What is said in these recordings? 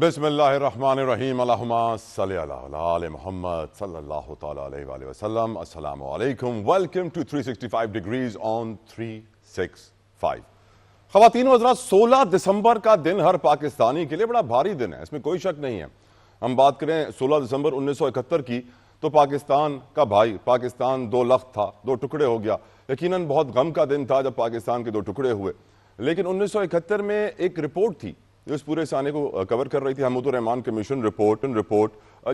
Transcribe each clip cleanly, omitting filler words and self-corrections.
بسم اللہ الرحمن الرحیم اللہم صلی علی آل محمد صلی اللہ تعالیٰ علیہ وآلہ وسلم. السلام علیکم. ویلکم ٹو 365 ڈگریز آن 365. خواتین و حضرات، 16 دسمبر کا دن ہر پاکستانی کے لیے بڑا بھاری دن ہے، اس میں کوئی شک نہیں ہے. ہم بات کریں 16 دسمبر 1971 کی تو پاکستان کا بھائی پاکستان دو لخت تھا، دو ٹکڑے ہو گیا. یقیناً بہت غم کا دن تھا جب پاکستان کے دو ٹکڑے ہوئے. لیکن 1971 میں ایک رپورٹ تھی جو اس پورے سانے کو کور کر رہی تھی، حمود الرحمان کمیشن رپورٹ،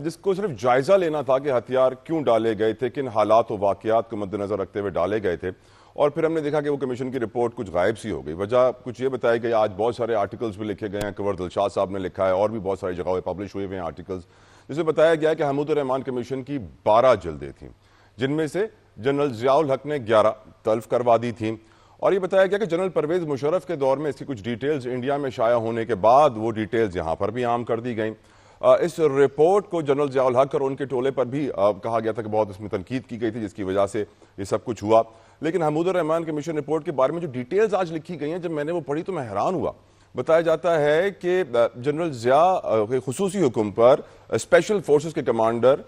جس کو صرف جائزہ لینا تھا کہ ہتھیار کیوں ڈالے گئے تھے، کن حالات و واقعات کو مد نظر رکھتے ہوئے ڈالے گئے تھے. اور پھر ہم نے دیکھا کہ وہ کمیشن کی رپورٹ کچھ غائب سی ہو گئی. وجہ کچھ یہ بتائی گئی، آج بہت سارے آرٹیکلز بھی لکھے گئے ہیں، کنور دلشاد صاحب نے لکھا ہے اور بھی بہت ساری جگہوں پہ پبلش ہوئے ہیں آرٹیکلز، جس میں بتایا گیا ہے کہ حمود الرحمان کمیشن کی 12 جلدیں تھیں، جن میں سے جنرل ضیاء الحق نے 11 تلف کروا دی تھیں. اور یہ بتایا گیا کہ جنرل پرویز مشرف کے دور میں اس کی کچھ ڈیٹیلز انڈیا میں شائع ہونے کے بعد وہ ڈیٹیلز یہاں پر بھی عام کر دی گئیں. اس رپورٹ کو جنرل ضیاء الحق اور ان کے ٹولے پر بھی کہا گیا تھا کہ بہت اس میں تنقید کی گئی تھی، جس کی وجہ سے یہ سب کچھ ہوا. لیکن حمود الرحمان کمیشن رپورٹ کے بارے میں جو ڈیٹیلز آج لکھی گئی ہیں، جب میں نے وہ پڑھی تو میں حیران ہوا. بتایا جاتا ہے کہ جنرل ضیاء کے خصوصی حکم پر اسپیشل فورسز کے کمانڈر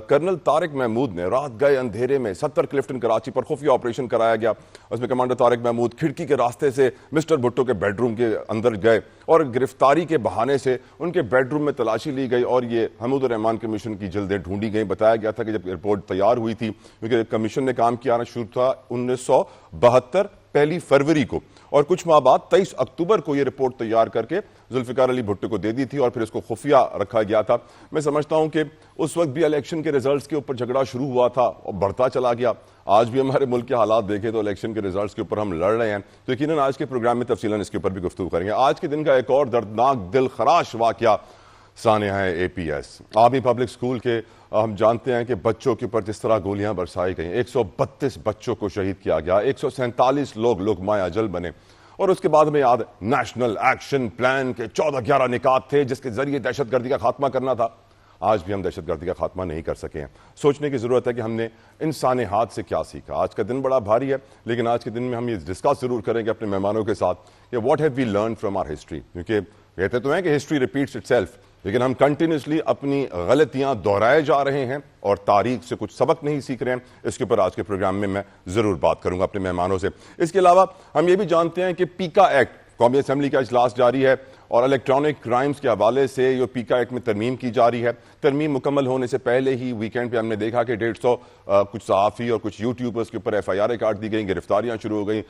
کرنل طارق محمود نے رات گئے اندھیرے میں 70 کلفٹن کراچی پر خفیہ آپریشن کرایا گیا. اس میں کمانڈر طارق محمود کھڑکی کے راستے سے مسٹر بھٹو کے بیڈ روم کے اندر گئے اور گرفتاری کے بہانے سے ان کے بیڈ روم میں تلاشی لی گئی اور یہ حمود الرحمان کمیشن کی جلدیں ڈھونڈی گئیں. بتایا گیا تھا کہ جب رپورٹ تیار ہوئی تھی، کیونکہ کمیشن نے کام کیا شروع تھا 1972 1 فروری کو، اور کچھ ماہ بعد 23 اکتوبر کو یہ رپورٹ تیار کر کے ذوالفقار علی بھٹو کو دے دی تھی اور پھر اس کو خفیہ رکھا گیا تھا. میں سمجھتا ہوں کہ اس وقت بھی الیکشن کے ریزلٹس کے اوپر جھگڑا شروع ہوا تھا اور بڑھتا چلا گیا. آج بھی ہمارے ملک کے حالات دیکھیں تو الیکشن کے ریزلٹس کے اوپر ہم لڑ رہے ہیں، تو یقیناً آج کے پروگرام میں تفصیلاً اس کے اوپر بھی گفتگو کریں گے. آج کے دن کا ایک اور دردناک دل خراش واقعہ سانحہ ہے APS آرمی پبلک اسکول کے. ہم جانتے ہیں کہ بچوں کے اوپر جس طرح گولیاں برسائی گئیں، 132 بچوں کو شہید کیا گیا، 147 لوگ لقمۂ اجل بنے. اور اس کے بعد ہمیں یاد نیشنل ایکشن پلان کے 14-11 نکات تھے جس کے ذریعے دہشت گردی کا خاتمہ کرنا تھا. آج بھی ہم دہشت گردی کا خاتمہ نہیں کر سکے ہیں. سوچنے کی ضرورت ہے کہ ہم نے ان سانحات سے کیا سیکھا. آج کا دن بڑا بھاری ہے، لیکن آج کے دن میں ہم یہ ڈسکس ضرور کریں گے اپنے مہمانوں کے ساتھ کہ what have we learn from our history. کیونکہ کہتے تو ہیں کہ ہسٹری ریپیٹس اٹ سیلف، لیکن ہم کنٹینیوسلی اپنی غلطیاں دہرائے جا رہے ہیں اور تاریخ سے کچھ سبق نہیں سیکھ رہے ہیں. اس کے اوپر آج کے پروگرام میں ضرور بات کروں گا اپنے مہمانوں سے. اس کے علاوہ ہم یہ بھی جانتے ہیں کہ پیکا ایکٹ، قومی اسمبلی کا اجلاس جاری ہے اور الیکٹرانک کرائمز کے حوالے سے یہ پیکا ایکٹ میں ترمیم کی جا رہی ہے. ترمیم مکمل ہونے سے پہلے ہی ویکینڈ پہ ہم نے دیکھا کہ 150 کچھ صحافی اور کچھ یوٹیوبرز کے اوپر FIR کاٹ دی گئیں، گرفتاریاں شروع ہو گئیں.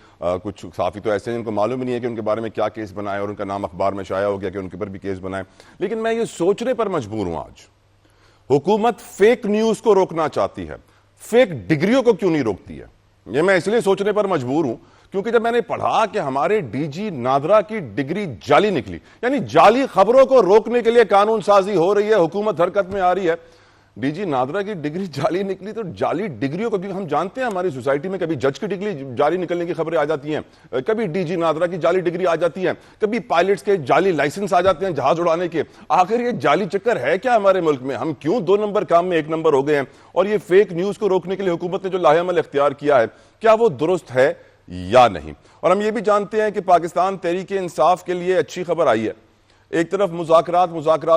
کچھ صحافی تو ایسے ہیں جن کو معلوم نہیں ہے کہ ان کے بارے میں کیا کیس بنائے اور ان کا نام اخبار میں شائع ہو گیا کہ ان کے اوپر بھی کیس بنائے. لیکن میں یہ سوچنے پر مجبور ہوں، آج حکومت فیک نیوز کو روکنا چاہتی ہے، فیک ڈگریوں کو کیوں نہیں روکتی ہے؟ یہ میں اس لیے سوچنے پر مجبور ہوں کیونکہ جب میں نے پڑھا کہ ہمارے DG نادرا کی ڈگری جعلی نکلی، یعنی جعلی خبروں کو روکنے کے لیے قانون سازی ہو رہی ہے، حکومت حرکت میں آ رہی ہے. DG نادرا کی ڈگری جعلی نکلی تو جعلی ڈگریوں کو، کیونکہ ہم جانتے ہیں ہماری سوسائٹی میں کبھی جج کی ڈگری جعلی نکلنے کی خبریں آ جاتی ہیں، کبھی DG نادرا کی جعلی ڈگری آ جاتی ہے، کبھی پائلٹس کے جعلی لائسنس آ جاتے ہیں جہاز اڑانے کے. آخر یہ جعلی چکر ہے کیا ہمارے ملک میں؟ ہم کیوں 2 نمبر کام میں 1 نمبر ہو گئے ہیں؟ اور یہ فیک نیوز کو روکنے کے لیے حکومت نے جو لاہ عمل اختیار کیا ہے، کیا وہ درست ہے یا نہیں؟ اور ہم یہ بھی جانتے ہیں کہ پاکستان تحریک انصاف کے لیے اچھی خبر آئی ہے. ایک طرف مذاکرات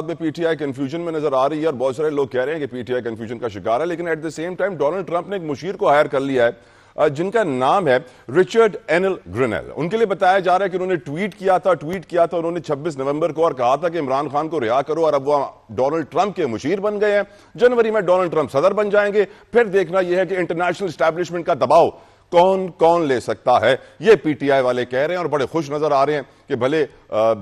میں PTI کنفیوژن میں نظر آ رہی ہے اور بہت سارے لوگ کہہ رہے ہیں کہ PTI کنفیوژن کا شکار ہے، لیکن at the same time Donald Trump نے ایک مشیر کو ہائر کر لیا ہے جن کا نام ہے رچرڈ اینل گرینل. ان کے لیے بتایا جا رہا ہے کہ انہوں نے ٹویٹ کیا تھا انہوں نے 26 نومبر کو اور کہا تھا کہ عمران خان کو رہا کرو، اور اب وہ ڈونلڈ ٹرمپ کے مشیر بن گئے ہیں. جنوری میں ڈونلڈ ٹرمپ صدر بن جائیں گے. پھر دیکھنا یہ ہے کہ انٹرنیشنل اسٹیبلشمنٹ کا دباؤ کون لے سکتا ہے. یہ PTI والے کہہ رہے ہیں اور بڑے خوش نظر آ رہے ہیں کہ بھلے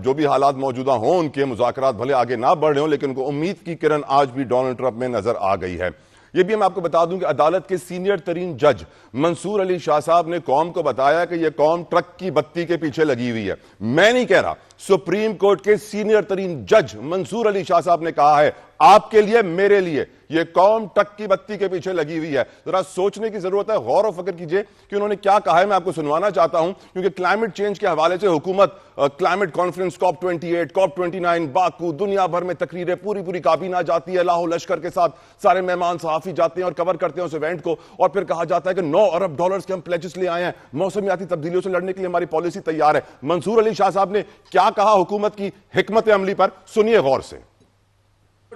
جو بھی حالات موجودہ ہوں ان کے مذاکرات بھلے آگے نہ بڑھ رہے ہوں، لیکن ان کو امید کی کرن آج بھی ڈونلڈ ٹرمپ میں نظر آ گئی ہے. یہ بھی ہم آپ کو بتا دوں کہ عدالت کے سینئر ترین جج منصور علی شاہ صاحب نے قوم کو بتایا کہ یہ قوم ٹرک کی بتی کے پیچھے لگی ہوئی ہے. میں نہیں کہہ رہا، سپریم کورٹ کے سینئر ترین جج منصور علی شاہ صاحب نے کہا ہے آپ کے لیے, میرے لیے. یہ قوم ٹک کی بتی کے پیچھے لگی ہوئی ہے. ذرا سوچنے کی ضرورت ہے, غور و فکر کیجئے کہ انہوں نے کیا کہا ہے. میں آپ کو سنوانا چاہتا ہوں کیونکہ کلائمیٹ چینج کے حوالے سے حکومت climate conference COP 28, COP 29, Baku, دنیا بھر میں تقریریں, پوری کابینہ جاتی ہے لاہو لشکر کے ساتھ, سارے مہمان صحافی جاتے ہیں اور کور کرتے ہیں اس ایونٹ کو, اور پھر کہا جاتا ہے کہ $9 ارب کے ہم پلیجز لے آئے ہیں, موسمیاتی تبدیلیوں سے لڑنے کے لیے ہماری پالیسی تیار ہے. منصور علی شاہ صاحب نے کیا کہا حکومت کی حکمت عملی پر, سنیے غور سے.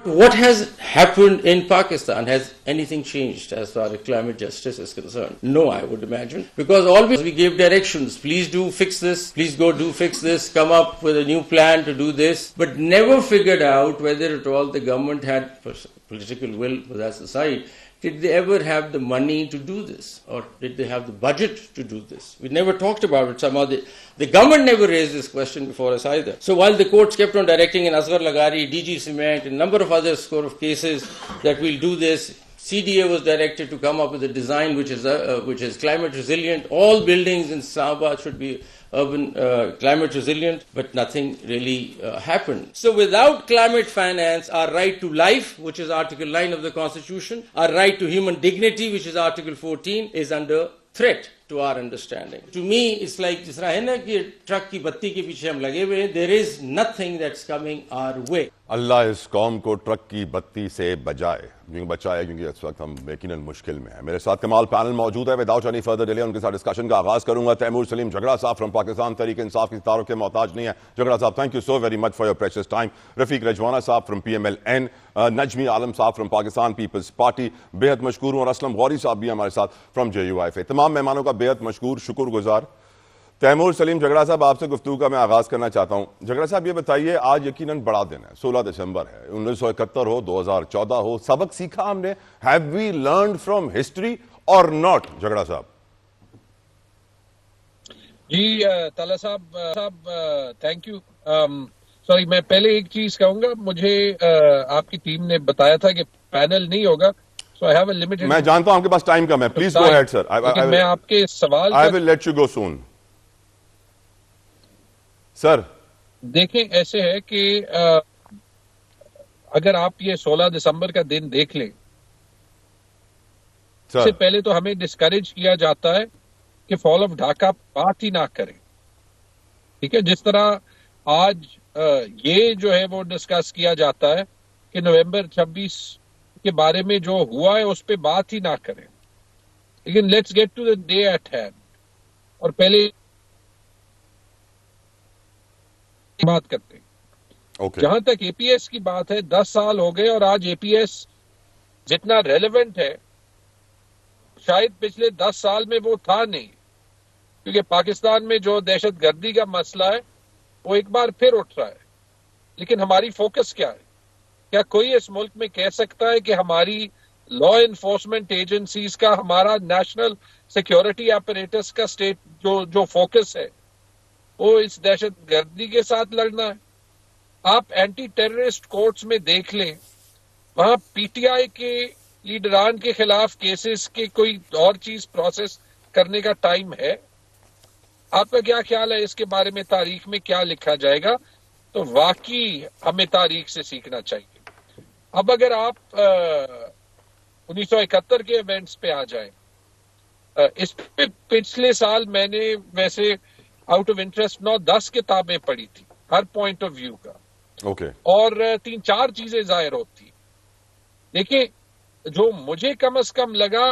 What has happened in Pakistan? Has anything changed as far as climate justice is concerned? No, I would imagine. Because always we gave directions. Please do fix this. Please go do fix this. Come up with a new plan to do this. But never figured out whether at all the government had political will, that's aside. Did they ever have the money to do this? Or did they have the budget to do this? We never talked about it. Somehow the government never raised this question before us either. So while the courts kept on directing in Asghar Laghari, DG Cement, and a number of other score of cases that we'll do this, CDA was directed to come up with a design which is climate resilient. All buildings in Islamabad should be urban climate resilient, but nothing really happened. So without climate finance, our right to life, which is Article 9 of the Constitution, our right to human dignity, which is Article 14, is under threat to our understanding. To me, it's like jis tarah hai na ki truck ki batti ke piche hum lage hue hain, there is nothing that's coming our way. اللہ اس قوم کو truck کی بتی سے بچائے کیونکہ اس وقت ہم یقیناً مشکل میں ہیں. میرے ساتھ کمال پینل موجود ہے. Without any further delay in کے ساتھ ڈسکشن کا آغاز کروں گا. تیمور سلیم جھگڑا صاحب فرام پاکستان تحریک انصاف کی تعارف کے محتاج نہیں ہے. جھگڑا صاحب thank you so very much for your precious time. Rafiq Rajwana صاحب فرام PMLN, نجمی عالم صاحب فرام پاکستان پیپلز پارٹی بے حد مشکور ہوں, اور اسلم غوری صاحب بھی ہمارے ساتھ فرام JUIFA. تمام مہمانوں کا بے حد مشکور, شکر گزار. تیمور سلیم جھگڑا صاحب, آپ سے گفتگو کا میں آغاز کرنا چاہتا ہوں. جھگڑا صاحب یہ بتائیے, آج یقیناً بڑا دن ہے, 16 دسمبر ہے, 1971 ہو 2014 ہو, سبق سیکھا ہم نے. Have we learned from history اور ناٹ؟ جھگڑا صاحب. جی طلعت صاحب تھینک یو. سوری, میں پہلے ایک چیز کہوں گا, مجھے آپ کی ٹیم نے بتایا تھا کہ پینل نہیں ہوگا, so I have a limited. میں جانتا ہوں آپ کے پاس ٹائم کم ہے, پلیز گو ہیڈ سر. میں آپ کے سوال I will let you go soon. سر دیکھیں, ایسے ہے کہ اگر آپ یہ 16 دسمبر کا دن دیکھ لیں, اس سے پہلے تو ہمیں ڈسکریج کیا جاتا ہے کہ فال آف ڈھاکہ بات ہی نہ کریں. ٹھیک ہے, جس طرح آج یہ جو ہے وہ ڈسکس کیا جاتا ہے کہ نومبر 26 کے بارے میں جو ہوا ہے اس پہ بات ہی نہ کریں. لیکن let's get to the day at hand, اور پہلے بات کرتے ہیں. جہاں تک APS کی بات ہے, 10 سال ہو گئے اور آج APS جتنا ریلیونٹ ہے شاید پچھلے 10 سال میں وہ تھا نہیں, کیونکہ پاکستان میں جو دہشت گردی کا مسئلہ ہے وہ ایک بار پھر اٹھ رہا ہے. لیکن ہماری فوکس کیا ہے؟ کیا کوئی اس ملک میں کہہ سکتا ہے کہ ہماری لا انفورسمنٹ ایجنسیز کا, ہمارا نیشنل سیکیورٹی اپریٹس کا جو فوکس ہے وہ اس دہشت گردی کے ساتھ لڑنا ہے؟ آپ اینٹی ٹیررسٹ کورٹس میں دیکھ لیں, وہاں PTI کے لیڈران کے خلاف کیسز کے کوئی اور چیز پروسیس کرنے کا ٹائم ہے؟ آپ کا کیا خیال ہے اس کے بارے میں, تاریخ میں کیا لکھا جائے گا؟ تو واقعی ہمیں تاریخ سے سیکھنا چاہیے. اب اگر آپ 1971 کے ایونٹس پہ آ جائیں, اس پہ پچھلے سال میں نے ویسے آؤٹ آف انٹرسٹ 9-10 کتابیں پڑھی تھی ہر پوائنٹ آف ویو کا, اور 3-4 چیزیں ظاہر ہوتی. دیکھیں, جو مجھے کم از کم لگا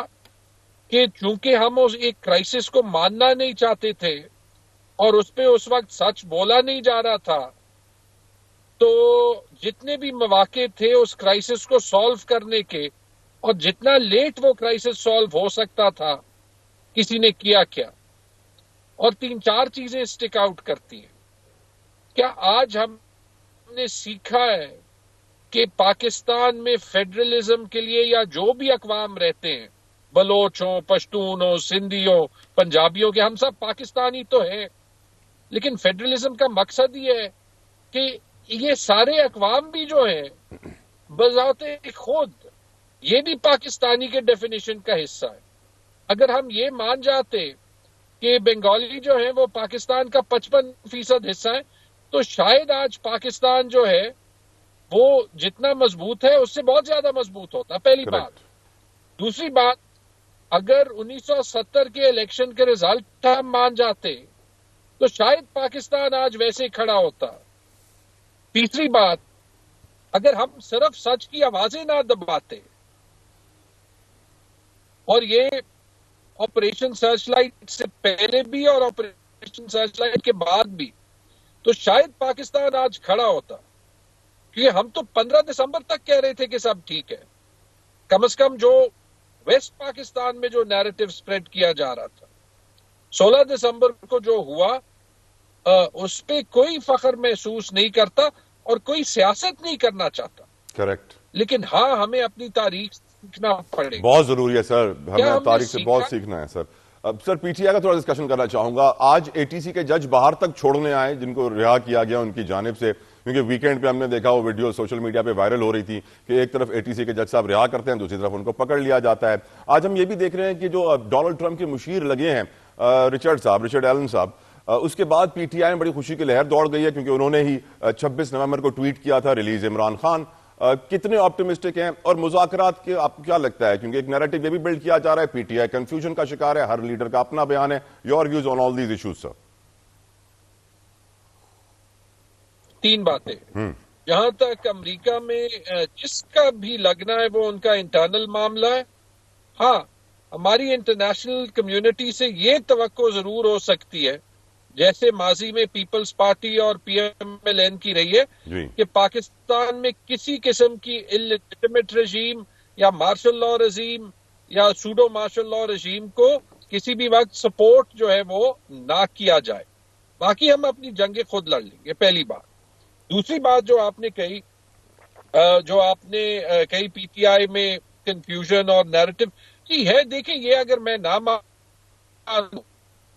کہ چونکہ ہم اس ایک کرائسس کو ماننا نہیں چاہتے تھے اور اس پہ اس وقت سچ بولا نہیں جا رہا تھا, تو جتنے بھی مواقع تھے اس کرائسس کو سالو کرنے کے, اور جتنا لیٹ وہ کرائسس سالو ہو سکتا تھا, کسی نے کیا کیا. اور 3-4 چیزیں اسٹک آؤٹ کرتی ہیں. کیا آج ہم نے سیکھا ہے کہ پاکستان میں فیڈرلزم کے لیے, یا جو بھی اقوام رہتے ہیں, بلوچ ہوں, پشتون ہوں, سندھی ہوں, پنجابیوں کے, ہم سب پاکستانی تو ہیں, لیکن فیڈرلزم کا مقصد یہ ہے کہ یہ سارے اقوام بھی جو ہیں بذات خود یہ بھی پاکستانی کے ڈیفینیشن کا حصہ ہے. اگر ہم یہ مان جاتے کہ بنگالی جو ہیں وہ پاکستان کا 55% حصہ ہے, تو شاید آج پاکستان جو ہے وہ جتنا مضبوط ہے اس سے بہت زیادہ مضبوط ہوتا. پہلی بات. دوسری بات, اگر 1970 کے الیکشن کے رزلٹ ہم مان جاتے تو شاید پاکستان آج ویسے کھڑا ہوتا. تیسری بات, اگر ہم صرف سچ کی آوازیں نہ دباتے اور یہ آپریشن سرچ لائٹ سے پہلے بھی اور آپریشن سرچ لائٹ کے بعد بھی, تو شاید پاکستان آج کھڑا ہوتا. کیونکہ ہم تو 15 دسمبر تک کہہ رہے تھے کہ سب ٹھیک ہے. کم از کم جو ویسٹ پاکستان میں جو نیریٹو سپریڈ کیا جا رہا تھا, 16 دسمبر کو جو ہوا اس پہ کوئی فخر محسوس نہیں کرتا اور کوئی سیاست نہیں کرنا چاہتا. کریکٹ. لیکن ہاں, ہمیں اپنی تاریخ سیکھنا پڑے گا. بہت ضروری ہے سر, ہمیں تاریخ سے بہت سیکھنا ہے سر. اب سر پی ٹی آئی کا تھوڑا ڈسکشن کرنا چاہوں گا. آج اے ٹی سی کے جج باہر تک چھوڑنے آئے جن کو رہا کیا گیا ان کی جانب سے, کیونکہ ویکینڈ پہ ہم نے دیکھا وہ ویڈیو سوشل میڈیا پہ وائرل ہو رہی تھی کہ ایک طرف اے ٹی سی کے جج صاحب رہا کرتے ہیں, دوسری طرف ان کو پکڑ لیا جاتا ہے. آج ہم یہ بھی دیکھ رہے ہیں کہ جو ڈونلڈ ٹرمپ کے مشیر لگے ہیں رچرڈ ایلن صاحب, اس کے بعد پی ٹی آئی میں بڑی خوشی کی لہر دوڑ گئی ہے کیونکہ انہوں نے ہی 26 نومبر کو ٹویٹ کیا تھا ریلیز عمران خان. کتنے آپٹیمسٹک ہیں اور مذاکرات کے آپ کو کیا لگتا ہے, کیونکہ ایک نیریٹو یہ بھی بلڈ کیا جا رہا ہے پی ٹی آئی کنفیوژن کا شکار ہے, ہر لیڈر کا اپنا بیان ہے. Your views on all these issues sir. 3 باتیں. جہاں تک امریکہ میں جس کا بھی لگنا ہے وہ ان کا انٹرنل معاملہ ہے. ہاں, ہماری انٹرنیشنل کمیونٹی سے یہ توقع ضرور ہو سکتی ہے, جیسے ماضی میں پیپلز پارٹی اور پی ایم ایل این کی رہی ہے, کہ پاکستان میں کسی قسم کی اللیجیٹمیٹ رژیم یا مارشل لا رژیم یا سوڈو مارشل لا رژیم کو کسی بھی وقت سپورٹ جو ہے وہ نہ کیا جائے. باقی ہم اپنی جنگیں خود لڑ لیں گے, پہلی بات. دوسری بات جو آپ نے کہی پی ٹی آئی میں کنفیوژن اور نیریٹو کی ہے. دیکھیں, یہ اگر میں نہ مانوں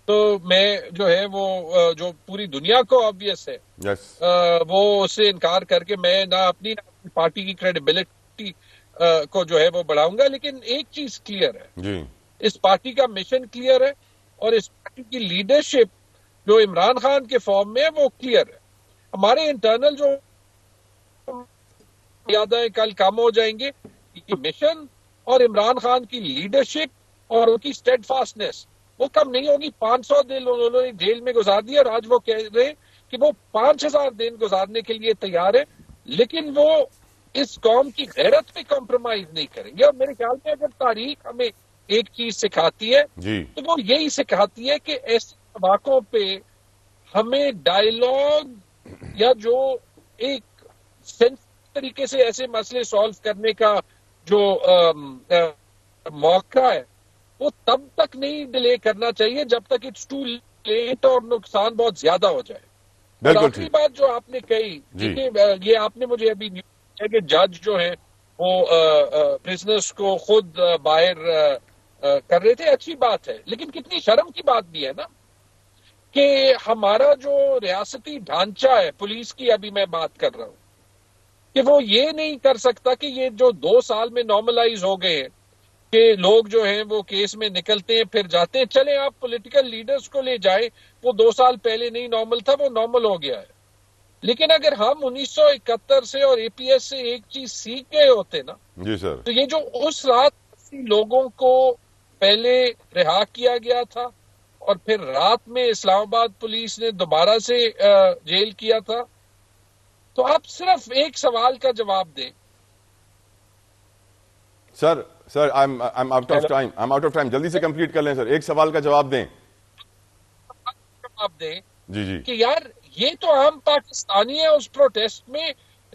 تو میں جو ہے وہ جو پوری دنیا کو آبویس ہے وہ اس سے انکار کر کے میں نہ اپنی پارٹی کی کریڈیبلٹی کو جو ہے وہ بڑھاؤں گا. لیکن ایک چیز کلیئر ہے, اس پارٹی کا مشن کلیئر ہے اور اس پارٹی کی لیڈرشپ جو عمران خان کے فارم میں ہے وہ کلیئر ہے. ہمارے انٹرنل جو یادیں کل کم ہو جائیں گے, یہ مشن اور عمران خان کی لیڈرشپ اور ان کی اسٹیڈ فاسٹنس وہ کم نہیں ہوگی. 500 دن انہوں نے جیل میں گزار دیا اور آج وہ کہہ رہے ہیں کہ وہ 5000 دن گزارنے کے لیے تیار ہے, لیکن وہ اس قوم کی غیرت پہ کمپرومائز نہیں کریں گے. اور میرے خیال میں اگر تاریخ ہمیں ایک چیز سکھاتی ہے تو وہ یہی سکھاتی ہے کہ ایسے مواقعوں پہ ہمیں ڈائیلاگ یا جو ایک سینس طریقے سے ایسے مسئلے سالو کرنے کا جو موقع ہے وہ تب تک نہیں ڈیلے کرنا چاہیے جب تک اٹس ٹو لیٹ اور نقصان بہت زیادہ ہو جائے. اور آخری بات جو آپ نے کہی, یہ آپ نے مجھے ابھی نیوز ہے کہ جج جو ہیں وہ پرزنرز کو خود باہر کر رہے تھے. اچھی بات ہے, لیکن کتنی شرم کی بات بھی ہے نا کہ ہمارا جو ریاستی ڈھانچہ ہے پولیس کی, ابھی میں بات کر رہا ہوں, کہ وہ یہ نہیں کر سکتا کہ یہ جو 2 سال میں نارملائز ہو گئے ہیں کہ لوگ جو ہیں وہ کیس میں نکلتے ہیں پھر جاتے ہیں. چلیں آپ پولیٹیکل لیڈرز کو لے جائیں, وہ 2 سال پہلے نہیں نارمل تھا, وہ نارمل ہو گیا ہے. لیکن اگر ہم 1971 سے اور اے پی ایس سے ایک چیز سیکھ گئے ہوتے نا جی سر, تو یہ جو اس رات لوگوں کو پہلے رہا کیا گیا تھا اور پھر رات میں اسلام آباد پولیس نے دوبارہ سے جیل کیا تھا, تو آپ صرف ایک سوال کا جواب دیں. سر I'm out of time. جلدی سے کمپلیٹ کر لیں سر, ایک سوال کا جواب دیں. جی کہ یار یہ تو عام پاکستانی ہیں, اس پروٹیسٹ میں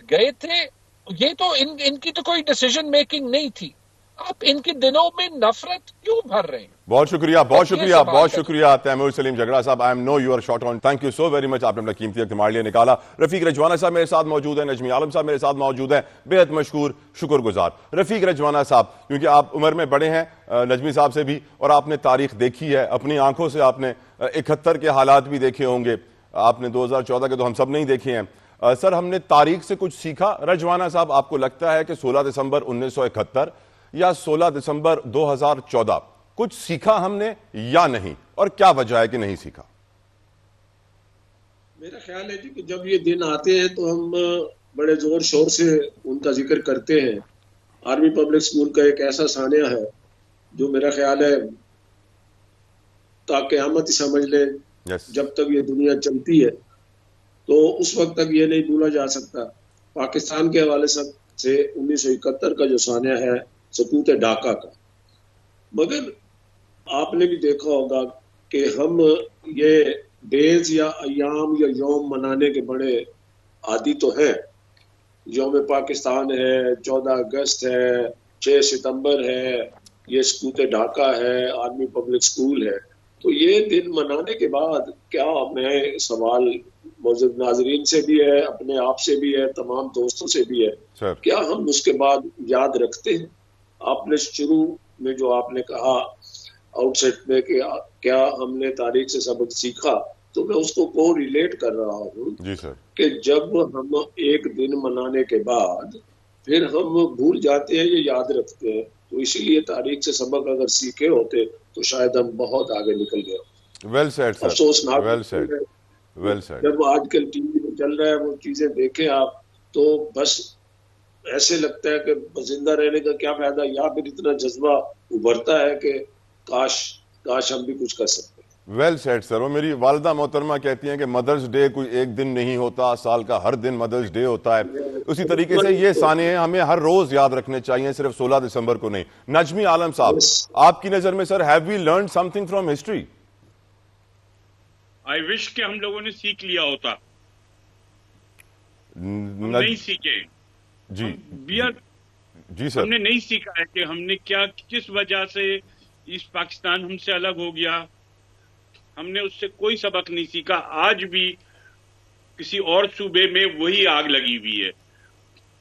گئے تھے, یہ تو ان کی تو کوئی ڈیسیژن میکنگ نہیں تھی. آپ ان کے دنوں میں نفرت کیوں بھر رہے ہیں؟ بہت شکریہ تیمور سلیم جھگڑا صاحب. I know you are short on. Thank you so very much. آپ نے اپنا قیمتی وقت ہمارے لیے نکالا. رفیق رجوانہ صاحب میرے ساتھ موجود ہیں, نجمی عالم صاحب میرے ساتھ موجود ہیں, بہت مشکور, شکر گزار. رفیق رجوانہ صاحب, کیونکہ آپ عمر میں بڑے ہیں نجمی صاحب سے بھی, اور آپ نے تاریخ دیکھی ہے, اپنی آنکھوں سے آپ نے 71 کے حالات بھی دیکھے ہوں گے, آپ نے 2014 کے تو ہم سب نہیں دیکھے ہیں. سر, ہم نے تاریخ سے کچھ سیکھا. رجوانہ صاحب, آپ کو لگتا ہے کہ 16 دسمبر 1971 یا 16 دسمبر 2014 کچھ سیکھا ہم نے یا نہیں, اور کیا وجہ ہے کہ نہیں سیکھا؟ میرا خیال ہے جی کہ جب یہ دن آتے ہیں تو ہم بڑے زور شور سے ان کا ذکر کرتے ہیں. آرمی پبلک اسکول کا ایک ایسا سانحہ ہے جو میرا خیال ہے تا قیامت ہی سمجھ لیں جب تک یہ دنیا چلتی ہے تو اس وقت تک یہ نہیں بھولا جا سکتا. پاکستان کے حوالے سے 1971 کا جو سانحہ ہے سقوط ڈھاکہ کا. مگر آپ نے بھی دیکھا ہوگا کہ ہم یہ ڈیز یا ایام یا یوم منانے کے بڑے عادی تو ہیں. یوم پاکستان ہے، 14 اگست ہے، 6 ستمبر ہے، یہ سقوط ڈھاکہ ہے، آرمی پبلک اسکول ہے. تو یہ دن منانے کے بعد کیا، میں سوال موجود ناظرین سے بھی ہے، اپنے آپ سے بھی ہے، تمام دوستوں سے بھی ہے، کیا ہم اس کے بعد یاد رکھتے ہیں؟ آپ نے شروع میں جو آپ نے کہا آؤٹ سیٹ میں کہ کیا ہم نے تاریخ سے سبق سیکھا، تو میں اس کو ریلیٹ کر رہا ہوں جی سر کہ جب ہم ایک دن منانے کے بعد پھر ہم بھول جاتے ہیں یا یاد رکھتے ہیں، تو اسی لیے تاریخ سے سبق اگر سیکھے ہوتے تو شاید ہم بہت آگے نکل گئے. ویل سیڈ سر، افسوسناک ویل سیڈ. جب آج کل ٹی وی میں چل رہا ہے وہ چیزیں دیکھیں آپ تو بس ایسے لگتا ہے کہ زندہ رہنے کا کیا فائدہ، یا پھر اتنا جذبہ ابھرتا ہے کہ کاش ہم بھی کچھ کر سکتے. ویل سیڈ سر. وہ میری والدہ محترمہ کہتی ہیں کہ مدرز ڈے کوئی ایک دن نہیں ہوتا، سال کا ہر دن مدرز ڈے ہوتا ہے. اسی طریقے سے یہ سانحے ہمیں ہر روز یاد رکھنے چاہیے، صرف 16 دسمبر کو نہیں. نجمی عالم صاحب، آپ کی نظر میں sir have we learned something from history? I wish کہ ہم لوگوں نے سیکھ لیا ہوتا. ہم نہیں سیکھے. جی سر. ہم نے نہیں سیکھا ہے کہ ہم نے کیا، کس وجہ سے ایسٹ پاکستان ہم سے الگ ہو گیا. ہم نے اس سے کوئی سبق نہیں سیکھا. آج بھی کسی اور صوبے میں وہی آگ لگی ہوئی ہے.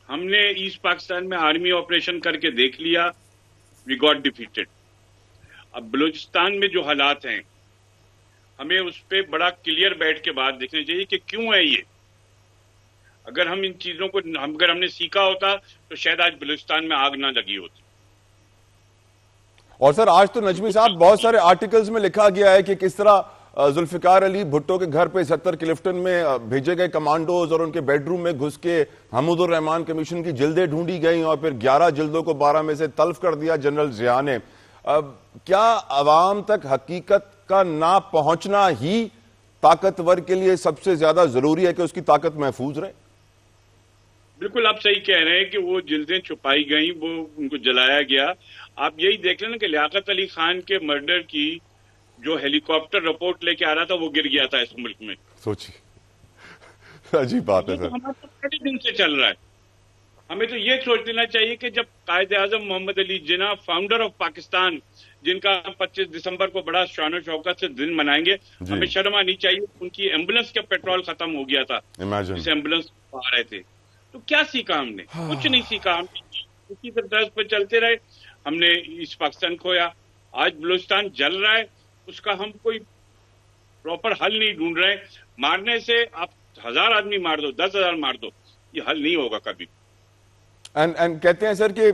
ہم نے ایسٹ پاکستان میں آرمی آپریشن کر کے دیکھ لیا، وی گاٹ ڈیفیٹڈ. اب بلوچستان میں جو حالات ہیں ہمیں اس پہ بڑا کلیئر بیٹھ کے بات دیکھنی چاہیے کہ کیوں ہے یہ. اگر ہم ان چیزوں کو اگر ہم نے سیکھا ہوتا تو شاید آج بلوچستان میں آگ نہ لگی ہوتی. اور سر آج تو نجمی صاحب بہت سارے آرٹیکلز میں لکھا گیا ہے کہ کس طرح ذوالفقار علی بھٹو کے گھر پہ 70 کلفٹن میں بھیجے گئے کمانڈوز اور ان کے بیڈ روم میں گھس کے حمود الرحمان کمیشن کی جلدیں ڈھونڈی گئیں اور پھر 11 جلدوں کو 12 میں سے تلف کر دیا جنرل ضیاء نے. کیا عوام تک حقیقت کا نہ پہنچنا ہی طاقتور کے لیے سب سے زیادہ ضروری ہے کہ اس کی طاقت محفوظ رہے؟ بالکل آپ صحیح کہہ رہے ہیں کہ وہ جلدیں چھپائی گئیں، وہ ان کو جلایا گیا. آپ یہی دیکھ لیں نا کہ لیاقت علی خان کے مرڈر کی جو ہیلی کاپٹر رپورٹ لے کے آ رہا تھا وہ گر گیا تھا اس ملک میں. سوچیے، عجیب بات ہے سر. ہمارا بڑے دن سے چل رہا ہے. ہمیں تو یہ سوچ لینا چاہیے کہ جب قائد اعظم محمد علی جناح فاؤنڈر آف پاکستان، جن کا 25 دسمبر کو بڑا شان و شوکت سے دن منائیں گے، ہمیں شرم آنی چاہیے. ان کی ایمبولینس کا پیٹرول ختم ہو گیا تھا جس ایمبولینس آ رہے تھے. تو کیا سیکھا ہم نے؟ کچھ نہیں سیکھا. ہم اسی طرز پہ چلتے رہے. ہم نے اس پاکستان کھویا. آج بلوچستان جل رہا ہے، اس کا ہم کوئی پراپر حل نہیں ڈھونڈ رہے. مارنے سے آپ 1000 آدمی مار دو، 10,000 مار دو، یہ حل نہیں ہوگا کبھی. کہتے ہیں سر کہ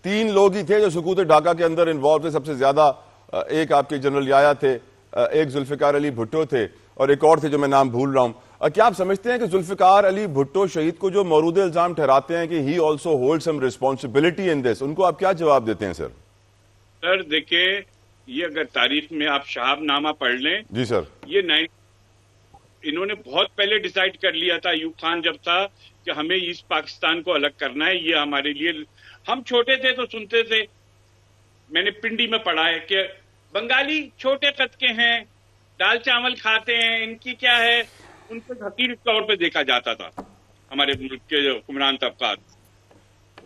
3 لوگ ہی تھے جو سقوط ڈھاکہ کے اندر انوالو تھے سب سے زیادہ. ایک آپ کے جنرل یحییٰ تھے، ایک ذوالفقار علی بھٹو تھے، اور ایک اور تھے جو میں نام بھول رہا ہوں. کیا آپ سمجھتے ہیں کہ ذوالفقار علی بھٹو شہید کو جو مورود الزام ٹھہراتے ہیں کہ he also hold some responsibility in this, ان کو آپ کیا جواب دیتے ہیں سر؟ سر دیکھیں، یہ اگر تاریخ میں آپ شہاب نامہ پڑھ لیں، جی سر، یہ انہوں نے بہت پہلے ڈیسائیڈ کر لیا تھا. ایوب خان جب تھا کہ ہمیں ایسٹ پاکستان کو الگ کرنا ہے. یہ ہمارے لیے، ہم چھوٹے تھے تو سنتے تھے، میں نے پنڈی میں پڑھا ہے کہ بنگالی چھوٹے قد کے ہیں، دال چاول کھاتے ہیں، ان کی کیا ہے. ان کو حقیر طور پہ دیکھا جاتا تھا ہمارے ملک کے حکمران طبقات.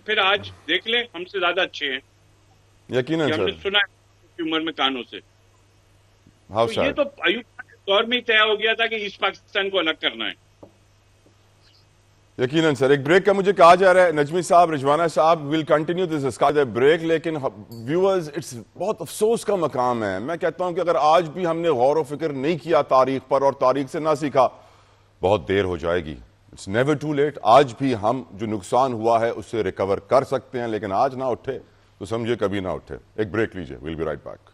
پھر آج دیکھ لیں ہم سے زیادہ اچھے ہیں. یقیناً ہم نے سنا ہے عمر میں کانوں سے. یہ تو ایوب خان کے دور میں ہی طے ہو گیا تھا کہ ایسٹ پاکستان کو الگ کرنا ہے. یقیناً سر. ایک بریک کا مجھے کہا جا رہا ہے نجمی صاحب، رجوانہ صاحب will continue this discussion break, لیکن ویورز اٹس بہت افسوس کا مقام ہے. میں کہتا ہوں کہ اگر آج بھی ہم نے غور و فکر نہیں کیا تاریخ پر اور تاریخ سے نہ سیکھا، بہت دیر ہو جائے گی. It's never too late. آج بھی ہم جو نقصان ہوا ہے اس سے ریکور کر سکتے ہیں، لیکن آج نہ اٹھے تو سمجھے کبھی نہ اٹھے. ایک بریک لیجئے، we'll be right back.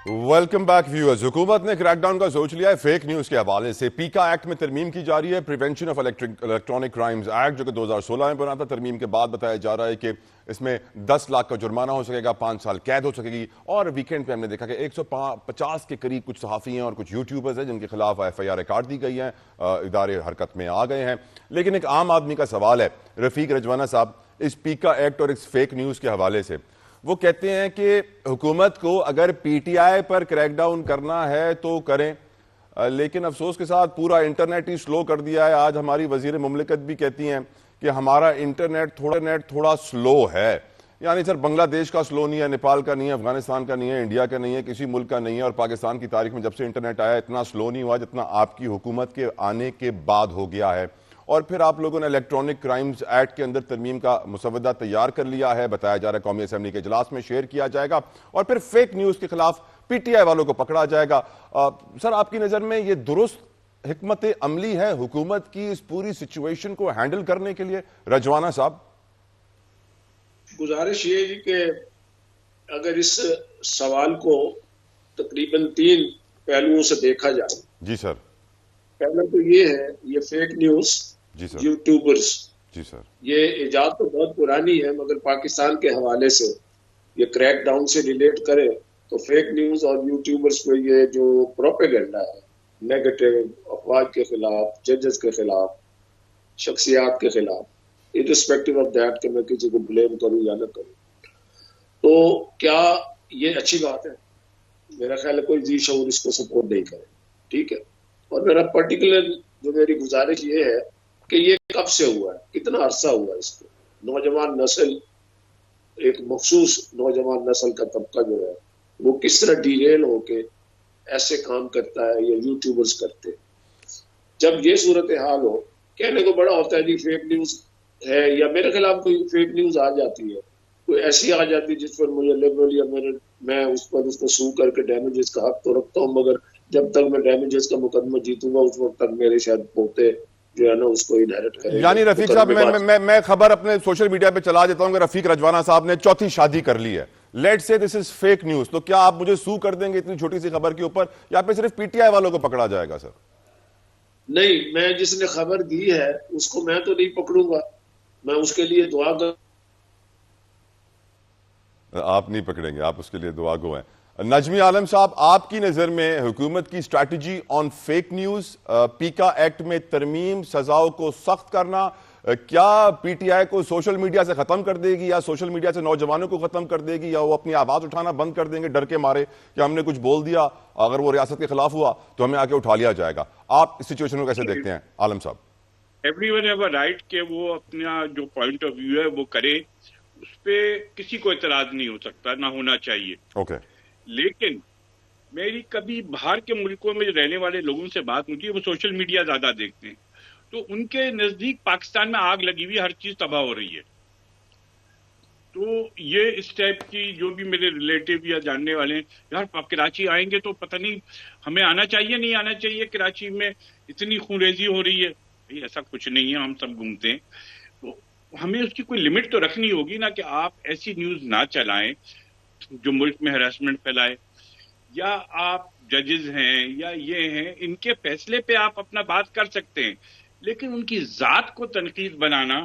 Welcome back viewers. حکومت نے کریک ڈاؤن کا سوچ لیا ہے فیک نیوز کے حوالے سے. پیکا ایکٹ میں ترمیم کی جا رہی ہے. Prevention of electronic crimes act جو کہ 2016 میں بنا تھا, ترمیم کے بعد بتایا جا رہا ہے کہ اس میں 10 لاکھ کا جرمانہ ہو سکے گا, 5 سال قید ہو سکے گی. اور ویکینڈ پہ ہم نے دیکھا کہ 150 کے قریب کچھ صحافی ہیں اور کچھ یوٹیوبرز ہیں جن کے خلاف FIR ریکارڈ دی گئی ہیں, ادارے حرکت میں آ گئے ہیں. لیکن ایک عام آدمی کا سوال ہے رفیق رجوانہ صاحب اس پیکا ایکٹ اور اس فیک نیوز کے حوالے سے. وہ کہتے ہیں کہ حکومت کو اگر PTI پر کریک ڈاؤن کرنا ہے تو کریں, لیکن افسوس کے ساتھ پورا انٹرنیٹ ہی سلو کر دیا ہے. آج ہماری وزیر مملکت بھی کہتی ہیں کہ ہمارا انٹرنیٹ تھوڑا سلو ہے. یعنی سر بنگلہ دیش کا سلو نہیں ہے, نیپال کا نہیں ہے, افغانستان کا نہیں ہے, انڈیا کا نہیں ہے, کسی ملک کا نہیں ہے. اور پاکستان کی تاریخ میں جب سے انٹرنیٹ آیا اتنا سلو نہیں ہوا جتنا آپ کی حکومت کے آنے کے بعد ہو گیا ہے. اور پھر آپ لوگوں نے الیکٹرانک کرائمز ایکٹ کے اندر ترمیم کا مسودہ تیار کر لیا ہے, بتایا جا رہا ہے قومی اسمبلی کے اجلاس میں شیئر کیا جائے گا, اور پھر فیک نیوز کے خلاف PTI والوں کو پکڑا جائے گا. سر آپ کی نظر میں یہ درست حکمت عملی ہے حکومت کی اس پوری سچویشن کو ہینڈل کرنے کے لیے؟ رجوانہ صاحب گزارش یہ ہے کہ اگر اس سوال کو تقریباً 3 پہلوؤں سے دیکھا جائے. جی سر. پہلا تو یہ ہے, یہ فیک نیوز جی سر, یوٹیوبرز, جی سر, یہ ایجاد تو بہت پرانی ہے مگر پاکستان کے حوالے سے یہ کریک ڈاؤن سے ریلیٹ کرے تو فیک نیوز اور یوٹیوبرز پہ یہ جو پروپیگنڈا ہے نیگیٹو افواج کے خلاف, ججز کے خلاف, شخصیات کے خلاف, irrespective of that کہ میں کسی کو بلیم کروں یا نہ کروں, تو کیا یہ اچھی بات ہے؟ میرا خیال ہے کوئی ذی شعور اس کو سپورٹ نہیں کرے. ٹھیک ہے. اور میرا پرٹیکولر جو میری گزارش یہ ہے کہ یہ کب سے ہوا ہے, کتنا عرصہ ہوا ہے اس کو. نوجوان نسل, ایک مخصوص نوجوان نسل کا طبقہ جو ہے وہ کس طرح ڈیریل ہو کے ایسے کام کرتا ہے یا یوٹیوبرز کرتے. جب یہ صورتحال ہو, کہنے کو بڑا ہوتا ہے جی فیک نیوز ہے, یا میرے خلاف کوئی فیک نیوز آ جاتی ہے, کوئی ایسی آ جاتی ہے جس پر مجھے لبرل یا میں اس پر اس کو سو کر کے ڈیمیجز کا حق تو رکھتا ہوں, مگر جب تک میں ڈیمیجز کا مقدمہ جیتوں گا اس وقت تک میرے شاید پوتے جو ہے نا اس کو انہیرٹ کرے. یعنی رفیق صاحب میں خبر اپنے سوشل میڈیا پہ چلا دیتا ہوں کہ رفیق رجوانہ صاحب نے چوتھی شادی کر لی ہے. لیٹ سے دس از فیک نیوز, تو کیا آپ مجھے سو کر دیں گے اتنی چھوٹی سی خبر کے اوپر, یا پہ صرف PTI والوں کو پکڑا جائے گا؟ سر نہیں, میں جس نے خبر دی ہے اس کو میں تو نہیں پکڑوں گا, میں اس کے لیے دعا کر. آپ نہیں پکڑیں گے, آپ اس کے لیے دعا گو ہیں. نجمی عالم صاحب آپ کی نظر میں حکومت کی اسٹریٹجی آن فیک نیوز, پیکا ایکٹ میں ترمیم, سزاؤں کو سخت کرنا, کیا PTI کو سوشل میڈیا سے ختم کر دے گی, یا سوشل میڈیا سے نوجوانوں کو ختم کر دے گی, یا وہ اپنی آواز اٹھانا بند کر دیں گے ڈر کے مارے کہ ہم نے کچھ بول دیا, اگر وہ ریاست کے خلاف ہوا تو ہمیں آ کے اٹھا لیا جائے گا؟ آپ اس سچویشن کو کیسے دیکھتے ہیں عالم صاحب؟ Every one have a right کہ وہ اپنا جو پوائنٹ آف ویو ہے وہ کرے, اس پہ کسی کو اعتراض نہیں ہو سکتا, نہ ہونا چاہیے. اوکے. لیکن میری کبھی باہر کے ملکوں میں رہنے والے لوگوں سے بات ہوتی ہے, وہ سوشل میڈیا زیادہ دیکھتے ہیں, تو ان کے نزدیک پاکستان میں آگ لگی ہوئی, ہر چیز تباہ ہو رہی ہے. تو یہ اس ٹائپ کی جو بھی میرے ریلیٹیو یا جاننے والے ہیں, یار کراچی آئیں گے تو پتہ نہیں ہمیں آنا چاہیے نہیں آنا چاہیے, کراچی میں اتنی خونریزی ہو رہی ہے. ایسا کچھ نہیں ہے, ہم سب گھومتے ہیں. تو ہمیں اس کی کوئی لمٹ تو رکھنی ہوگی نا, کہ آپ ایسی نیوز نہ چلائیں جو ملک میں ہراسمنٹ پھیلائے, یا آپ ججز ہیں یا یہ ہیں, ان کے فیصلے پہ آپ اپنا بات کر سکتے ہیں, لیکن ان کی ذات کو تنقید بنانا,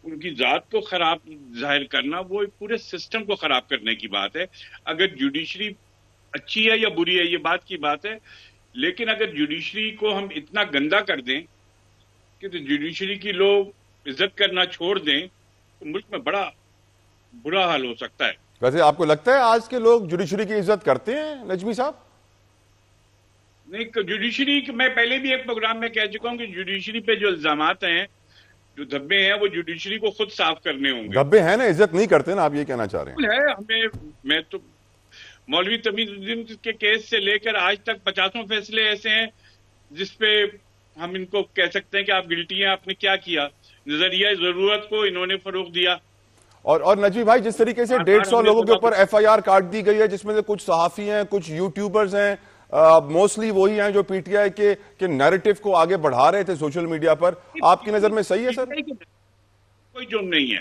ان کی ذات کو خراب ظاہر کرنا, وہ پورے سسٹم کو خراب کرنے کی بات ہے. اگر جوڈیشری اچھی ہے یا بری ہے یہ بات کی بات ہے, لیکن اگر جوڈیشری کو ہم اتنا گندا کر دیں کہ جوڈیشری کی لوگ عزت کرنا چھوڑ دیں تو ملک میں بڑا برا حال ہو سکتا ہے. ویسے آپ کو لگتا ہے آج کے لوگ جوڈیشری کی عزت کرتے ہیں نجمی صاحب؟ نہیں, جوڈیشری میں پہلے بھی ایک پروگرام میں کہہ چکا ہوں کہ جوڈیشری پہ جو الزامات ہیں, جو دھبے ہیں, وہ جوڈیشری کو خود صاف کرنے ہوں گے. دھبے ہیں نا, عزت نہیں کرتے نا, آپ یہ کہنا چاہ رہے ہیں؟ میں تو مولوی تمیز الدین کے کیس سے لے کر آج تک 50 فیصلے ایسے ہیں جس پہ ہم ان کو کہہ سکتے ہیں کہ آپ گلٹی ہیں, آپ نے کیا کیا, نظریہ ضرورت کو انہوں نے فروغ دیا. اور نجمی بھائی جس طریقے سے 150 لوگوں کے اوپر FIR کاٹ دی گئی ہے, جس میں سے کچھ صحافی ہیں, کچھ یوٹیوبرز ہیں, موسٹلی وہی ہیں جو PTI کے نیریٹو کو آگے بڑھا رہے تھے سوشل میڈیا پر, آپ کی نظر میں صحیح ہے سر؟ کوئی جرم نہیں ہے.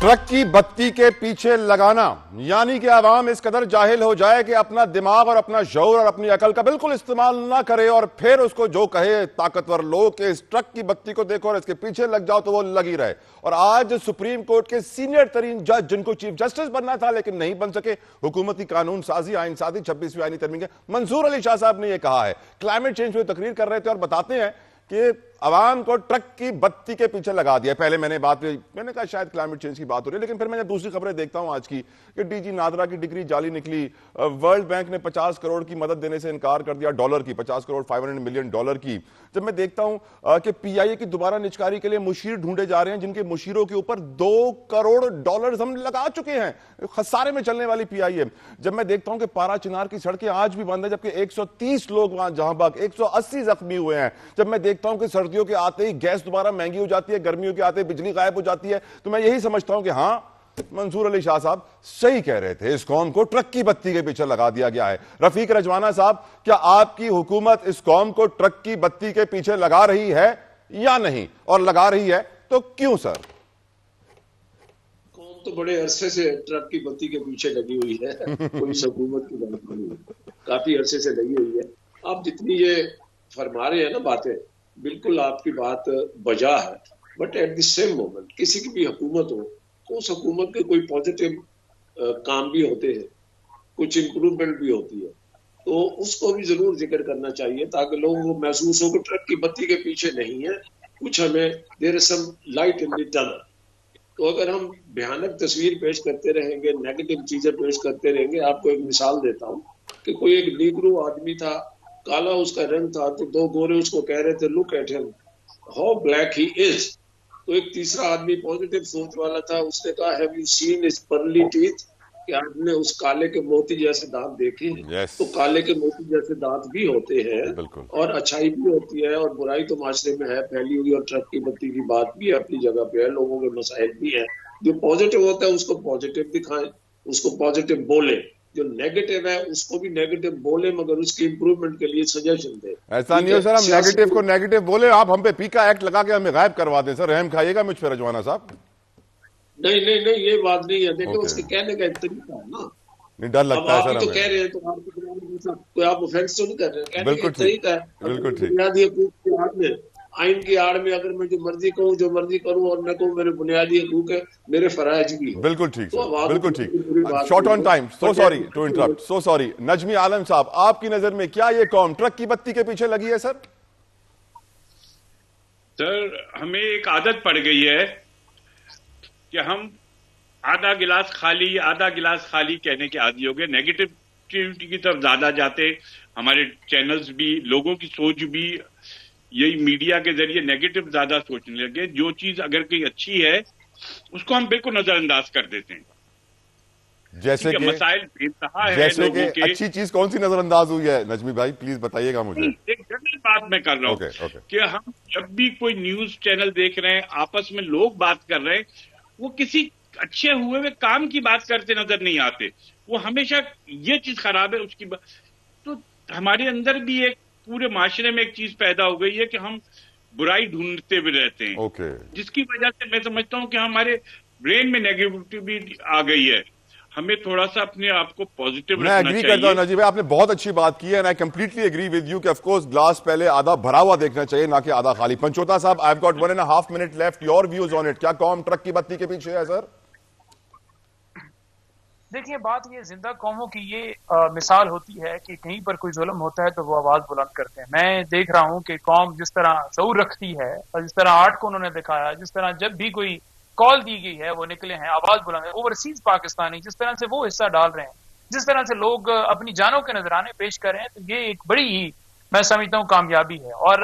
ٹرک کی بتی کے پیچھے لگانا یعنی کہ عوام اس قدر جاہل ہو جائے کہ اپنا دماغ اور اپنا شعور اور اپنی عقل کا بالکل استعمال نہ کرے اور پھر اس کو جو کہے طاقتور لوگ کہ اس ٹرک کی بتی کو دیکھو اور اس کے پیچھے لگ جاؤ تو وہ لگی رہے. اور آج سپریم کورٹ کے سینئر ترین جج جن کو چیف جسٹس بننا تھا لیکن نہیں بن سکے, حکومتی قانون سازی آئین سازی 26ویں آئینی ترمیم کے منظور علی شاہ صاحب نے یہ کہا ہے. کلائمیٹ چینج پہ تقریر کر رہے تھے اور بتاتے ہیں کہ عوام کو ٹرک کی بتی کے پیچھے لگا دیا. پہلے میں نے کہا شاید کلائمیٹ چینج کی بات ہو رہی ہے, لیکن پھر میں دوسری خبریں دیکھتا ہوں آج کی کہ ڈی جی نادرا کی ڈگری جعلی نکلی, ورلڈ بینک نے 50 کروڑ کی مدد دینے سے انکار کر دیا, ڈالر کی 50 کروڑ 500 ملین ڈالر کی. جب میں دیکھتا ہوں کہ پی آئی اے کی دوبارہ نچکاری کے لیے مشیر ڈھونڈے جا رہے ہیں جن کے مشیروں کے اوپر 2 کروڑ ڈالرز ہم لگا چکے ہیں, خسارے میں چلنے والی پی آئی اے. جب میں دیکھتا ہوں کہ پارا چنار کی سڑکیں آج بھی بند ہیں جبکہ 130 لوگ وہاں جہاں باغ 180 زخمی ہوئے ہیں. جب میں دیکھتا ہوں کہ سردیوں کے آتے ہی گیس دوبارہ مہنگی ہو جاتی ہے, گرمیوں کے آتے بجلی غائب ہو جاتی ہے, تو میں یہی سمجھتا ہوں کہ ہاں منصور علی شاہ صاحب صحیح کہہ رہے تھے, اس قوم کو ٹرک کی بتی کے پیچھے لگا دیا گیا ہے. رفیق رجوانہ صاحب, کیا آپ کی حکومت اس قوم کو ٹرک کی بتی کے پیچھے لگا رہی ہے یا نہیں, اور لگا رہی ہے تو کیوں سر؟ قوم تو بڑے عرصے سے ٹرک کی بتی کے پیچھے لگی ہوئی ہے, کوئی حکومت کی بات نہیں, کافی عرصے سے لگی ہوئی ہے. آپ جتنی یہ فرما رہے ہیں نا باتیں, بالکل آپ کی بات بجا ہے, but at the same moment کسی کی بھی حکومت ہو تو اس حکومت کے کوئی پازیٹیو کام بھی ہوتے ہیں, کچھ امپروومنٹ بھی ہوتی ہے, تو اس کو بھی ضرور ذکر کرنا چاہیے تاکہ لوگوں کو محسوس ہو کہ ٹرک کی بتی کے پیچھے نہیں ہے, کچھ ہمیں دیر از سم لائٹ ان دی ٹنل. تو اگر ہم بھیانک تصویر پیش کرتے رہیں گے, نیگیٹو چیزیں پیش کرتے رہیں گے, آپ کو ایک مثال دیتا ہوں کہ کوئی ایک نیگرو آدمی تھا, کالا اس کا رنگ تھا, تو 2 گورے اس کو کہہ رہے تھے لک ایٹ ہم ہاؤ بلیک ہی از. تو ایک تیسرا آدمی پازیٹیو سوچ والا تھا, اس نے کہا have you seen his pearly teeth, کہ آپ نے اس کالے کے موتی جیسے دانت دیکھے ہیں؟ تو کالے کے موتی جیسے دانت بھی ہوتے ہیں, اور اچھائی بھی ہوتی ہے اور برائی تو معاشرے میں ہے پھیلی ہوئی, اور ٹرک کی بتی کی بات بھی اپنی جگہ پہ ہے, لوگوں کے مسائل بھی ہیں. جو پازیٹیو ہوتا ہے اس کو پازیٹیو دکھائیں, اس کو پازیٹیو بولیں, جو نیگیٹو ہے اس کو بھی نیگیٹو بولے مگر اس کی امپروومنٹ کے لیے سجیشن دے. ایسا نہیں ہو سر ہم نیگیٹو کو نیگیٹو بولے, آپ ہم پہ پیکا ایکٹ لگا کے ہمیں غائب کروا دیں سر, رحم کھائیے گا مجھ پہ رجوانہ صاحب. نہیں نہیں نہیں, یہ بات نہیں ہے, دیکھو اس کے کہنے کا ایک طریقہ ہے نا, نہیں ڈر لگتا ہے سر ہمیں. تو کہہ رہے ہیں تو کوئی آپ افینس تو نہیں کر رہے, کہنے کا طریقہ ہے. بنیادی حقوق کی آڑ میں, آئین کی آڑ میں اگر میں جو مرضی کہوں جو مرضی کروں اور نہ کہوں میرے بنیادی حقوق ہے, میرے فرائض بھی ہیں. بالکل ٹھیک سر, بالکل ٹھیک. Short on time, so sorry to interrupt, so sorry. Najmi Alam صاحب, آپ کی نظر میں کیا یہ قوم ٹرک کی بتی کے پیچھے لگی ہے سر؟ سر ہمیں ایک عادت پڑ گئی ہے کہ ہم آدھا گلاس خالی کہنے کے عادی ہو گئے, نیگیٹیوٹی کی طرف زیادہ جاتے. ہمارے چینلز بھی, لوگوں کی سوچ بھی یہی میڈیا کے ذریعے نیگیٹو زیادہ سوچنے لگے. جو چیز اگر کوئی اچھی ہے اس کو ہم بالکل نظر انداز کر دیتے ہیں. جیسے کہ مسائل جیسے کہ اچھی چیز کون سی نظر انداز ہوئی ہے نجمی بھائی, پلیز بتائیے گا مجھے. ایک جنرل بات میں کر رہا ہوں کہ ہم جب بھی کوئی نیوز چینل دیکھ رہے ہیں, آپس میں لوگ بات کر رہے ہیں, وہ کسی اچھے ہوئے ہوئے کام کی بات کرتے نظر نہیں آتے, وہ ہمیشہ یہ چیز خراب ہے اس کی بات. تو ہمارے اندر بھی ایک پورے معاشرے میں ایک چیز پیدا ہو گئی ہے کہ ہم برائی ڈھونڈتے ہوئے رہتے ہیں, جس کی وجہ سے میں سمجھتا ہوں کہ ہمارے برین میں نیگیٹیوٹی بھی آ گئی ہے. ہمیں تھوڑا سا اپنے آپ کو پازیٹیو رکھنا چاہیے. میں ایگری کرتا ہوں نجیب بھائی, آپ نے بہت اچھی بات کی ہے, and I completely agree with you کہ of course گلاس پہلے آدھا بھرا ہوا دیکھنا چاہیے نہ کہ آدھا خالی. پنچوتا صاحب, I've got 1.5 minutes left, your views on it. کیا قوم ٹرک کی بتی کے پیچھے ہے سر؟ دیکھیں بات یہ زندہ قوموں کی یہ مثال ہوتی ہے کہ کہیں پر کوئی ظلم ہوتا ہے تو وہ آواز بلند کرتے ہیں. میں دیکھ رہا ہوں کہ قوم جس طرح شعور رکھتی ہے اور جس طرح آرٹ کو انہوں نے دکھایا, جس طرح جب بھی کوئی کال دی گئی ہے وہ نکلے ہیں, آواز بلند ہے. اوورسیز پاکستانی جس طرح سے وہ حصہ ڈال رہے ہیں, جس طرح سے لوگ اپنی جانوں کے نذرانے پیش کر رہے ہیں, تو یہ ایک بڑی ہی میں سمجھتا ہوں کامیابی ہے. اور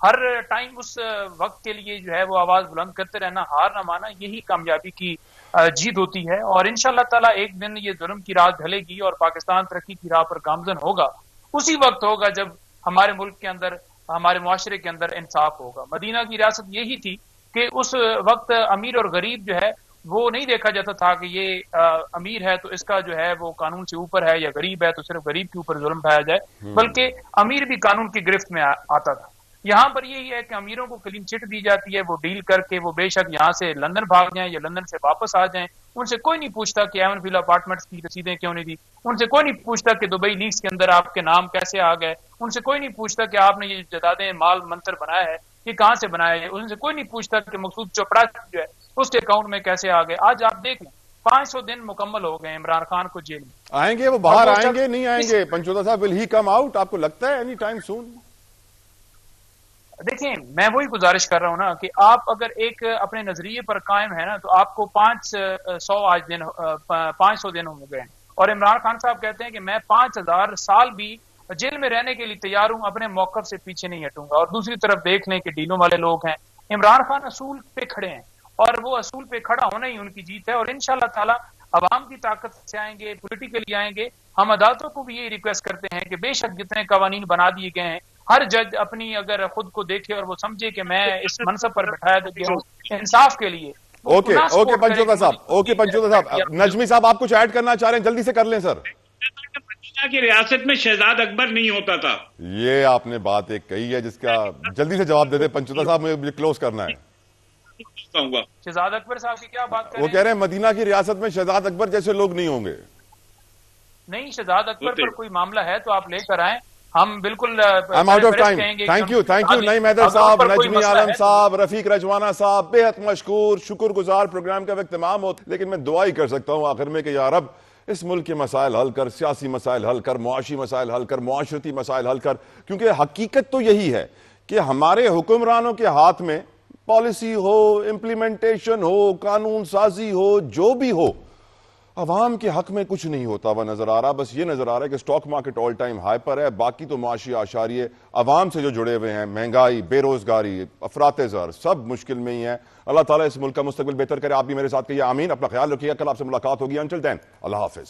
ہر ٹائم اس وقت کے لیے جو ہے وہ آواز بلند کرتے رہنا, ہار نہ مانا, یہی کامیابی کی جیت ہوتی ہے. اور انشاءاللہ تعالیٰ ایک دن یہ ظلم کی رات ڈھلے گی اور پاکستان ترقی کی راہ پر گامزن ہوگا. اسی وقت ہوگا جب ہمارے ملک کے اندر, ہمارے معاشرے کے اندر انصاف ہوگا. مدینہ کی ریاست یہی تھی کہ اس وقت امیر اور غریب جو ہے وہ نہیں دیکھا جاتا تھا کہ یہ امیر ہے تو اس کا جو ہے وہ قانون سے اوپر ہے, یا غریب ہے تو صرف غریب کے اوپر ظلم پایا جائے, بلکہ امیر بھی قانون کی گرفت میں آتا تھا. یہاں پر یہی ہے کہ امیروں کو کلین چٹ دی جاتی ہے، وہ ڈیل کر کے وہ بے شک یہاں سے لندن بھاگ جائیں یا لندن سے واپس آ جائیں، ان سے کوئی نہیں پوچھتا کہ ایون فیل اپارٹمنٹس کی رسیدیں کیوں نہیں دی، ان سے کوئی نہیں پوچھتا کہ دبئی لیگز کے اندر آپ کے نام کیسے آ گئے، ان سے کوئی نہیں پوچھتا کہ آپ نے یہ جدادیں مال منتر بنایا ہے یہ کہاں سے بنایا ہے، ان سے کوئی نہیں پوچھتا کہ مقصود چوپڑا جو ہے اس کے اکاؤنٹ میں کیسے آ گئے۔ آج آپ دیکھ لیں 500 دن مکمل ہو گئے عمران خان کو جیل میں، آئیں گے وہ باہر آئیں گے نہیں آئیں گے پنچوتا صاحب؟ ول ہی کم آؤٹ؟ آپ کو لگتا ہے اینی ٹائم سون؟ دیکھیں میں وہی گزارش کر رہا ہوں نا کہ آپ اگر ایک اپنے نظریے پر قائم ہے نا تو آپ کو 500 دن ہو گئے ہیں، اور عمران خان صاحب کہتے ہیں کہ میں 5000 سال بھی جیل میں رہنے کے لیے تیار ہوں، اپنے موقف سے پیچھے نہیں ہٹوں گا۔ اور دوسری طرف دیکھ لیں کہ ڈیلوں والے لوگ ہیں، عمران خان اصول پہ کھڑے ہیں اور وہ اصول پہ کھڑا ہونا ہی ان کی جیت ہے، اور انشاءاللہ تعالی عوام کی طاقت سے آئیں گے، پولیٹیکلی آئیں گے۔ ہم عدالتوں کو بھی یہی ریکویسٹ کرتے ہیں کہ بے شک جتنے قوانین بنا دیے گئے ہیں ہر جج اپنی اگر خود کو دیکھے اور وہ سمجھے کہ میں اس منصب پر بٹھایا گیا ہوں انصاف کے لیے۔ اوکے پنچوتا صاحب، نجمی صاحب آپ کچھ ایڈ کرنا چاہ رہے ہیں؟ جلدی سے کر لیں سر۔ مدینہ کی ریاست میں شہزاد اکبر نہیں ہوتا تھا، یہ آپ نے بات ایک کہی ہے جس کا جلدی سے جواب دے دیں پنچوتا صاحب، مجھے کلوز کرنا ہے۔ شہزاد اکبر صاحب کی کیا بات کر رہے ہیں؟ وہ کہہ رہے ہیں مدینہ کی ریاست میں شہزاد اکبر جیسے لوگ نہیں ہوں گے۔ نہیں، شہزاد اکبر پر کوئی معاملہ ہے تو آپ لے کر آئیں، ہم بالکل out of time. Thank you Naeem Haider صاحب، نجمی عالم صاحب، رفیق رجوانہ صاحب، بے حد مشکور، شکر گزار۔ پروگرام کا اختتام ہوتا، لیکن میں دعا ہی کر سکتا ہوں آخر میں کہ یا رب اس ملک کے مسائل حل کر، سیاسی مسائل حل کر، معاشی مسائل حل کر، معاشرتی مسائل حل کر، کیونکہ حقیقت تو یہی ہے کہ ہمارے حکمرانوں کے ہاتھ میں پالیسی ہو، امپلیمنٹیشن ہو، قانون سازی ہو، جو بھی ہو، عوام کے حق میں کچھ نہیں ہوتا ہوا نظر آ رہا۔ بس یہ نظر آ رہا ہے کہ stock market all time high پر ہے، باقی تو معاشی اشاریے عوام سے جو جڑے ہوئے ہیں، مہنگائی، بے روزگاری، افراط زر، سب مشکل میں ہی ہیں۔ اللہ تعالیٰ اس ملک کا مستقبل بہتر کرے۔ آپ بھی میرے ساتھ کہیے آمین۔ اپنا خیال رکھیے، کل آپ سے ملاقات ہوگی۔ انٹل دین اللہ حافظ۔